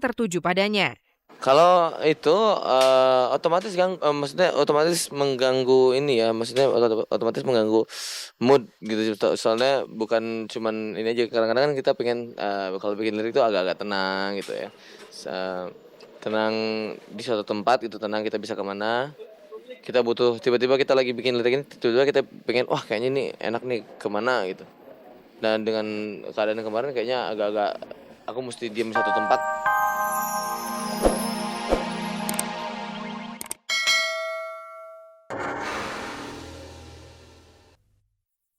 tertuju padanya. Kalau itu otomatis maksudnya otomatis mengganggu ini ya, maksudnya otomatis mengganggu mood gitu. Soalnya bukan cuman ini aja, kadang-kadang kan kita pengen kalau bikin lirik itu agak-agak tenang gitu ya. Tenang di suatu tempat gitu, tenang kita bisa kemana. Kita butuh tiba-tiba kita lagi bikin lirik ini, tiba-tiba kita pengen wah kayaknya ini enak nih kemana gitu. Dan dengan keadaan kemarin kayaknya agak-agak aku mesti diam di satu tempat.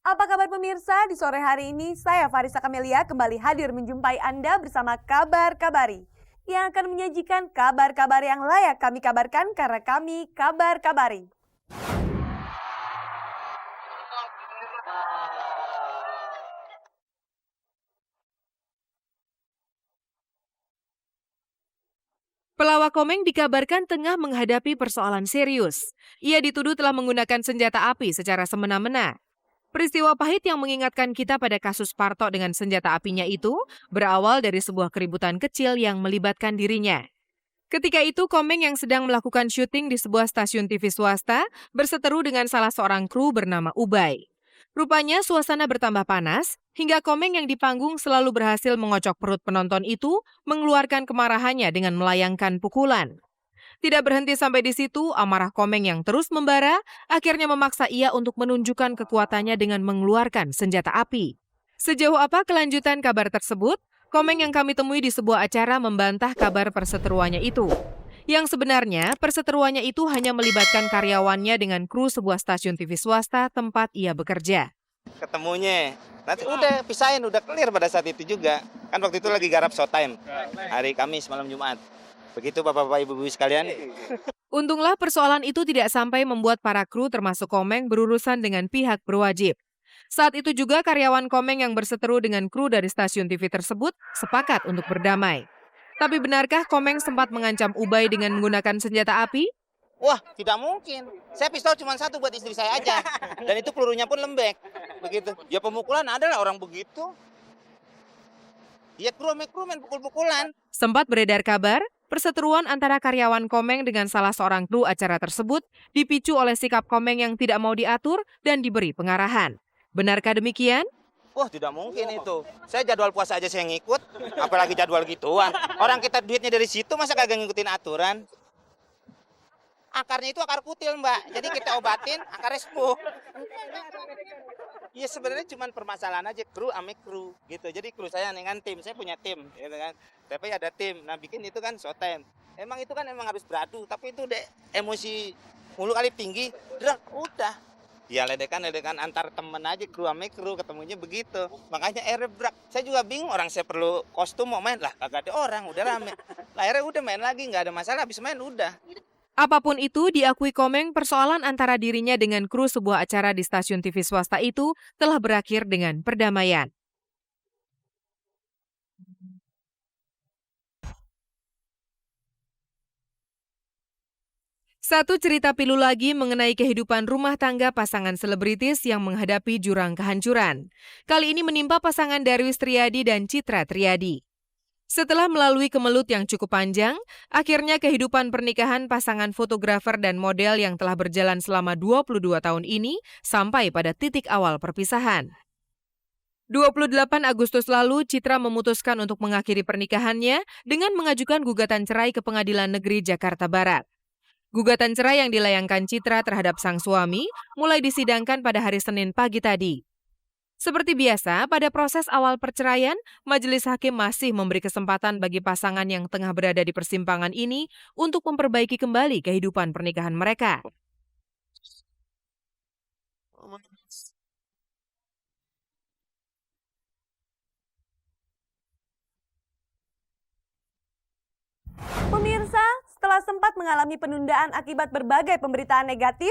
Apa kabar pemirsa? Di sore hari ini saya Farisa Kamelia kembali hadir menjumpai Anda bersama Kabar Kabari yang akan menyajikan kabar-kabar yang layak kami kabarkan karena kami Kabar Kabari. Pelawak Komeng dikabarkan tengah menghadapi persoalan serius. Ia dituduh telah menggunakan senjata api secara semena-mena. Peristiwa pahit yang mengingatkan kita pada kasus Parto dengan senjata apinya itu berawal dari sebuah keributan kecil yang melibatkan dirinya. Ketika itu, Komeng yang sedang melakukan syuting di sebuah stasiun TV swasta berseteru dengan salah seorang kru bernama Ubay. Rupanya suasana bertambah panas, hingga Komeng yang di panggung selalu berhasil mengocok perut penonton itu mengeluarkan kemarahannya dengan melayangkan pukulan. Tidak berhenti sampai di situ, amarah Komeng yang terus membara akhirnya memaksa ia untuk menunjukkan kekuatannya dengan mengeluarkan senjata api. Sejauh apa kelanjutan kabar tersebut? Komeng yang kami temui di sebuah acara membantah kabar perseteruannya itu. Yang sebenarnya, perseteruannya itu hanya melibatkan karyawannya dengan kru sebuah stasiun TV swasta tempat ia bekerja. Ketemunya, nanti udah pisahin, udah clear pada saat itu juga. Kan waktu itu lagi garap showtime, hari Kamis malam Jumat. Begitu Bapak-Bapak Ibu-Ibu sekalian. Untunglah persoalan itu tidak sampai membuat para kru termasuk Komeng berurusan dengan pihak berwajib. Saat itu juga karyawan Komeng yang berseteru dengan kru dari stasiun TV tersebut sepakat untuk berdamai. Tapi benarkah Komeng sempat mengancam Ubay dengan menggunakan senjata api? Wah, tidak mungkin. Saya pistol cuma satu buat istri saya aja. Dan itu pelurunya pun lembek. Begitu. Ya pemukulan adalah orang begitu. Ya kru main pukul-pukulan. Sempat beredar kabar, perseteruan antara karyawan Komeng dengan salah seorang kru acara tersebut dipicu oleh sikap Komeng yang tidak mau diatur dan diberi pengarahan. Benarkah demikian? Wah, tidak mungkin itu. Saya jadwal puasa aja saya ngikut, apalagi jadwal gituan. Orang kita duitnya dari situ, masa kagak ngikutin aturan? Akarnya itu akar kutil, Mbak. Jadi kita obatin, akarnya sembuh. Iya sebenarnya cuma permasalahan aja kru ame kru gitu. Jadi kru saya dengan tim, saya punya tim gitu kan. Tapi ada tim. Nah, bikin itu kan showtime. Emang itu kan harus beradu, tapi itu deh emosi mulu kali tinggi, udah. Ya ledekan antar temen aja kru ame kru ketemunya begitu. Makanya akhirnya berak. Saya juga bingung, orang saya perlu kostum mau main lah, kagak ada orang, udah rame. Lah, akhirnya udah main lagi, nggak ada masalah, habis main udah. Apapun itu, diakui Komeng, persoalan antara dirinya dengan kru sebuah acara di stasiun TV swasta itu telah berakhir dengan perdamaian. Satu cerita pilu lagi mengenai kehidupan rumah tangga pasangan selebritis yang menghadapi jurang kehancuran. Kali ini menimpa pasangan Darwis Triadi dan Citra Triadi. Setelah melalui kemelut yang cukup panjang, akhirnya kehidupan pernikahan pasangan fotografer dan model yang telah berjalan selama 22 tahun ini sampai pada titik awal perpisahan. 28 Agustus lalu, Citra memutuskan untuk mengakhiri pernikahannya dengan mengajukan gugatan cerai ke Pengadilan Negeri Jakarta Barat. Gugatan cerai yang dilayangkan Citra terhadap sang suami mulai disidangkan pada hari Senin pagi tadi. Seperti biasa, pada proses awal perceraian, majelis hakim masih memberi kesempatan bagi pasangan yang tengah berada di persimpangan ini untuk memperbaiki kembali kehidupan pernikahan mereka. Pemirsa, setelah sempat mengalami penundaan akibat berbagai pemberitaan negatif,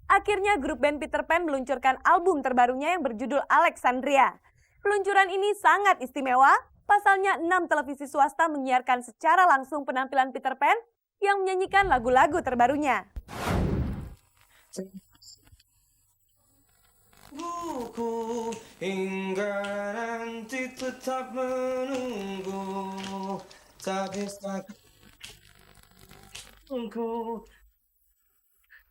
akhirnya grup band Peter Pan meluncurkan album terbarunya yang berjudul Alexandria. Peluncuran ini sangat istimewa, pasalnya 6 televisi swasta menyiarkan secara langsung penampilan Peter Pan yang menyanyikan lagu-lagu terbarunya. Buku hingga nanti tetap menunggu tak bisa ku.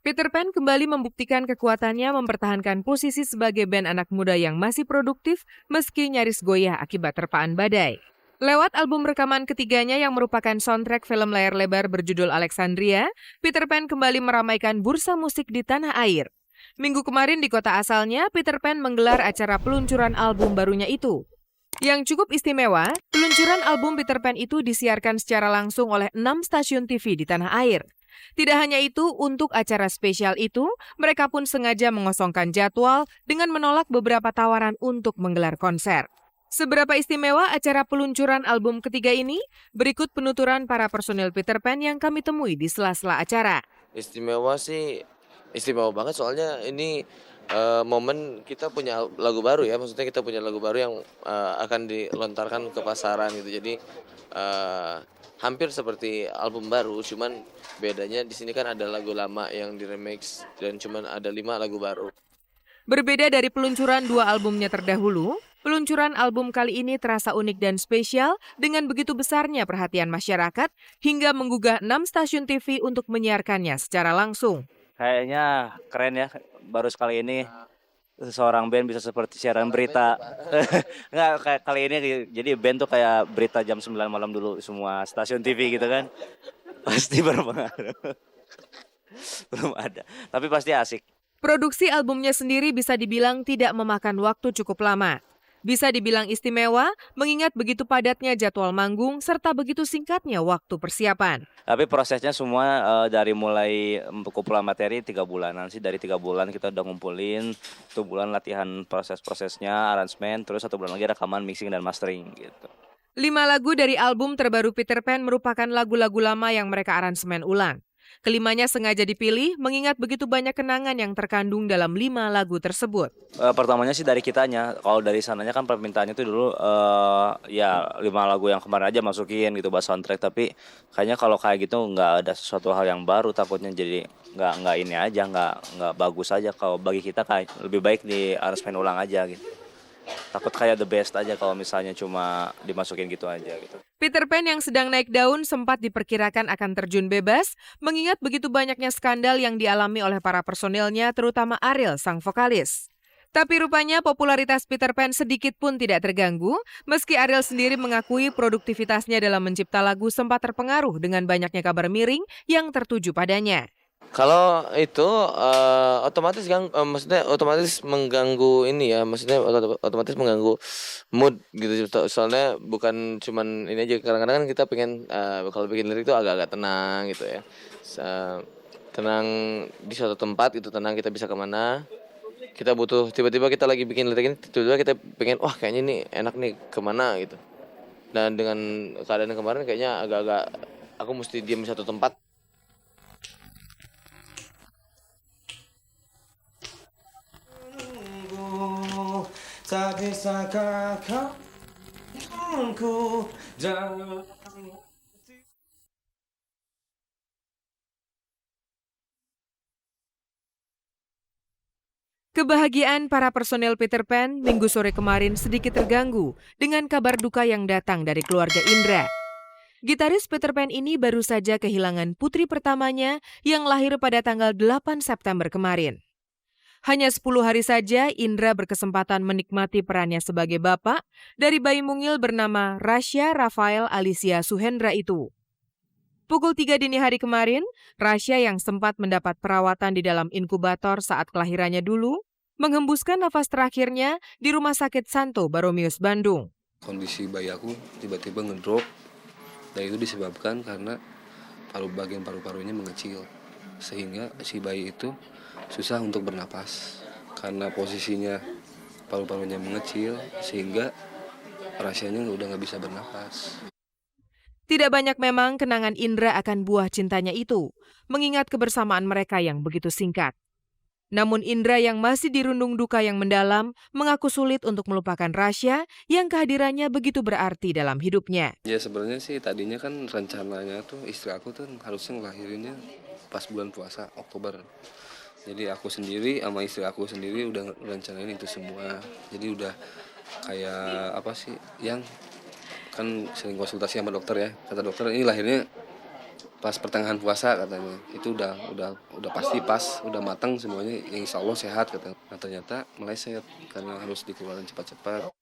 Peter Pan kembali membuktikan kekuatannya mempertahankan posisi sebagai band anak muda yang masih produktif meski nyaris goyah akibat terpaan badai. Lewat album rekaman ketiganya yang merupakan soundtrack film layar lebar berjudul Alexandria, Peter Pan kembali meramaikan bursa musik di tanah air. Minggu kemarin di kota asalnya, Peter Pan menggelar acara peluncuran album barunya itu. Yang cukup istimewa, peluncuran album Peter Pan itu disiarkan secara langsung oleh 6 stasiun TV di tanah air. Tidak hanya itu, untuk acara spesial itu, mereka pun sengaja mengosongkan jadwal dengan menolak beberapa tawaran untuk menggelar konser. Seberapa istimewa acara peluncuran album ketiga ini? Berikut penuturan para personil Peter Pan yang kami temui di sela-sela acara. Istimewa sih, istimewa banget soalnya ini momen kita punya lagu baru ya, maksudnya kita punya lagu baru yang akan dilontarkan ke pasaran gitu. Jadi hampir seperti album baru, cuman bedanya di sini kan ada lagu lama yang diremix dan cuman ada 5 lagu baru. Berbeda dari peluncuran 2 albumnya terdahulu, peluncuran album kali ini terasa unik dan spesial dengan begitu besarnya perhatian masyarakat hingga menggugah 6 stasiun TV untuk menyiarkannya secara langsung. Kayaknya keren ya, baru sekali ini seorang band bisa seperti siaran berita. Nggak, kayak kali ini jadi band tuh kayak berita jam 9 malam dulu semua stasiun TV gitu kan. Pasti berpengaruh. Belum ada, tapi pasti asik. Produksi albumnya sendiri bisa dibilang tidak memakan waktu cukup lama. Bisa dibilang istimewa, mengingat begitu padatnya jadwal manggung serta begitu singkatnya waktu persiapan. Tapi prosesnya semua dari mulai kumpulan materi 3 bulanan sih. Dari 3 bulan kita udah ngumpulin, 1 bulan latihan proses-prosesnya, aransemen, terus 1 bulan lagi rekaman, mixing, dan mastering gitu. 5 lagu dari album terbaru Peter Pan merupakan lagu-lagu lama yang mereka aransemen ulang. Kelimanya sengaja dipilih mengingat begitu banyak kenangan yang terkandung dalam 5 lagu tersebut. Pertamanya sih dari kitanya. Kalau dari sananya kan permintaannya tuh dulu ya 5 lagu yang kemarin aja masukin gitu bahas soundtrack. Tapi kayaknya kalau kayak gitu nggak ada sesuatu hal yang baru, takutnya jadi nggak ini aja, nggak bagus aja. Kalau bagi kita kayak lebih baik di aransemen ulang aja gitu. Takut kayak the best aja kalau misalnya cuma dimasukin gitu aja gitu. Peter Pan yang sedang naik daun sempat diperkirakan akan terjun bebas, mengingat begitu banyaknya skandal yang dialami oleh para personilnya, terutama Ariel, sang vokalis. Tapi rupanya popularitas Peter Pan sedikit pun tidak terganggu, meski Ariel sendiri mengakui produktivitasnya dalam mencipta lagu sempat terpengaruh dengan banyaknya kabar miring yang tertuju padanya. Kalau itu otomatis maksudnya otomatis mengganggu ini ya, maksudnya otomatis mengganggu mood gitu. Soalnya bukan cuman ini aja, kadang-kadang kan kita pengen kalau bikin lirik itu agak-agak tenang gitu ya. Tenang di suatu tempat itu, tenang kita bisa kemana. Kita butuh, tiba-tiba kita lagi bikin lirik ini, tiba-tiba kita pengen wah kayaknya ini enak nih kemana gitu. Dan dengan keadaan kemarin kayaknya agak-agak aku mesti diam di satu tempat. Tak bisakah kau menunggu dalam Kebahagiaan para personel Peter Pan minggu sore kemarin sedikit terganggu dengan kabar duka yang datang dari keluarga Indra. Gitaris Peter Pan ini baru saja kehilangan putri pertamanya yang lahir pada tanggal 8 September kemarin. Hanya 10 hari saja Indra berkesempatan menikmati perannya sebagai bapak dari bayi mungil bernama Rasya Rafael Alicia Suhendra itu. Pukul 3 dini hari kemarin, Rasya yang sempat mendapat perawatan di dalam inkubator saat kelahirannya dulu, menghembuskan nafas terakhirnya di Rumah Sakit Santo Baromius, Bandung. Kondisi bayi aku tiba-tiba ngedrop, dan itu disebabkan karena bagian paru-parunya mengecil, sehingga si bayi itu susah untuk bernapas karena posisinya paru-parunya mengecil, sehingga Rasyanya udah nggak bisa bernapas. Tidak banyak memang kenangan Indra akan buah cintanya itu, mengingat kebersamaan mereka yang begitu singkat. Namun Indra yang masih dirundung duka yang mendalam mengaku sulit untuk melupakan Rasya yang kehadirannya begitu berarti dalam hidupnya. Ya sebenarnya sih tadinya kan rencananya tuh istri aku tuh harusnya ngelahirinnya pas bulan puasa Oktober. Jadi aku sendiri sama istri aku sendiri udah rencanain itu semua. Jadi udah kayak apa sih yang kan sering konsultasi sama dokter ya, kata dokter ini lahirnya pas pertengahan puasa katanya, itu udah pasti pas, udah matang semuanya, yang insya Allah sehat katanya. Nah ternyata meleset karena harus dikeluarkan cepat-cepat.